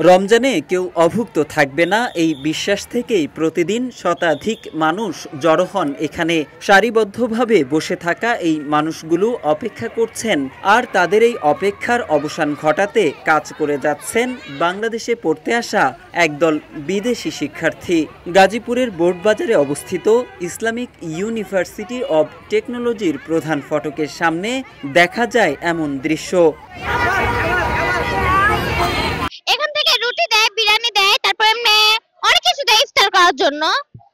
রমজানে কেউ অভুক্ত থাকবে না এই বিশ্বাস থেকেই প্রতিদিন শতাধিক মানুষ জড়ো হন এখানে। সারিবদ্ধভাবে বসে থাকা এই মানুষগুলো অপেক্ষা করছেন, আর তাদের এই অপেক্ষার অবসান ঘটাতে কাজ করে যাচ্ছেন বাংলাদেশে পড়তে আসা একদল বিদেশি শিক্ষার্থী। গাজীপুরের বোর্ডবাজারে অবস্থিত ইসলামিক ইউনিভার্সিটি অব টেকনোলজির প্রধান ফটকের সামনে দেখা যায় এমন দৃশ্য। জন্য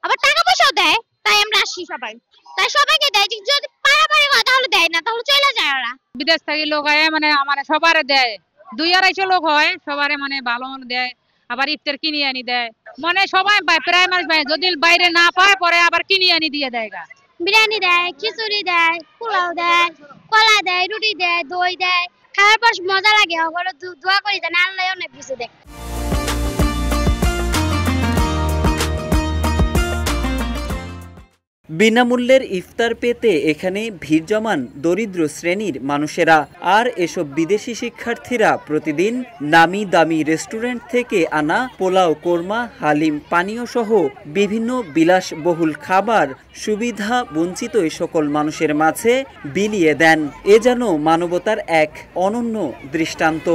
আবার টাকা পয়সাও দেয়, তাই আমরা আসি সবাই। তাই সবাইকে দেয়, যদি পারাপারি হয় তাহলে দেয় না, তাহলে চলে যায় ওরা। বিদেশ থেকে লোক হয় মানে সবারে দেয়, 2-250 লোক হয়, সবারে ভালো দেয়। আবার ইফতার কিনে আনি দেয়, সবাই পায়, প্রায় মানুষ পায়। যদি বাইরে না পায় পরে আবার কিনে আনি দিয়ে দেয়। বিরিয়ানি দেয়, খিচুড়ি দেয়, পোলাও দেয়, কলা দেয়, রুটি দেয়, দই দেয়। খাওয়ার পর মজা লাগে, ওগুলো দোয়া করি যেন আল্লাহ অনেক কিছু দেয়। বিনামূল্যের ইফতার পেতে এখানে ভিড় জমান দরিদ্র শ্রেণীর মানুষেরা। আর এসব বিদেশি শিক্ষার্থীরা প্রতিদিন নামি দামি রেস্টুরেন্ট থেকে আনা পোলাও, কোরমা, হালিম, পানীয় সহ বিভিন্ন বিলাসবহুল খাবার সুবিধা বঞ্চিত এই সকল মানুষের মাঝে বিলিয়ে দেন। এ যেন মানবতার এক অনন্য দৃষ্টান্ত।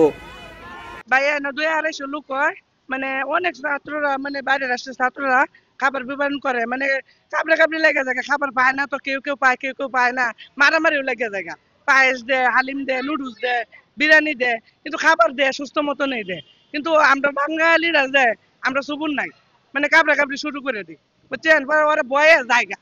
লোক হয়, অনেক ছাত্ররা বাইরের রাষ্ট্রের ছাত্ররা খাবার বিতরণ করে, কাবড়ে লেগে যায়, খাবার পায় না তো কেউ কেউ পায়, কেউ কেউ পায় না, মারামারিও লেগে যায়। পায়েস দেয়, হালিম দেয়, নুডলস দেয়, বিরিয়ানি দেয়, কিন্তু খাবার দেয় সুস্থ মতো নেই দেয়। কিন্তু আমরা বাঙালিরা দেয়, আমরা সুবুন নাই, কাবড়ে শুরু করে দিই, বুঝছেন, ওরা বয়ে জায়গা।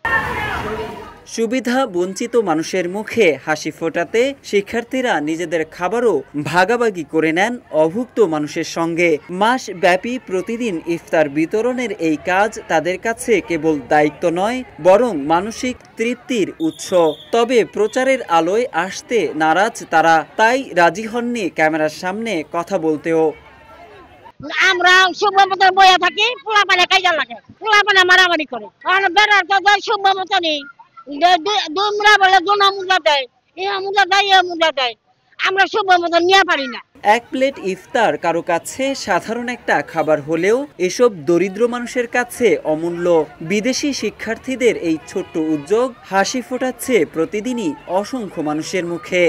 সুবিধা বঞ্চিত মানুষের মুখে হাসি ফোটাতে শিক্ষার্থীরা নিজেদের খাবারও ভাগাভাগি করে নেন অভুক্ত মানুষের সঙ্গে। মাস ব্যাপী প্রতিদিন ইফতার বিতরণের এই কাজ তাদের কাছে কেবল দায়িত্ব নয়, বরং মানসিক তৃপ্তির উৎস। তবে প্রচারের আলোয় আসতে নারাজ তারা, তাই রাজি হননি ক্যামেরার সামনে কথা বলতেও। আমরা শুভমতো বইয়া থাকি, পোলাপানে কাজে লাগে, পোলাপানে মারামারি করে, বেড়ার তো শুভমতো নেই। আমরা শুভমতো নিয়ে পারি না। এক প্লেট ইফতার কারো কাছে সাধারণ একটা খাবার হলেও এসব দরিদ্র মানুষের কাছে অমূল্য। বিদেশি শিক্ষার্থীদের এই ছোট্ট উদ্যোগ হাসি ফোটাচ্ছে প্রতিদিনই অসংখ্য মানুষের মুখে।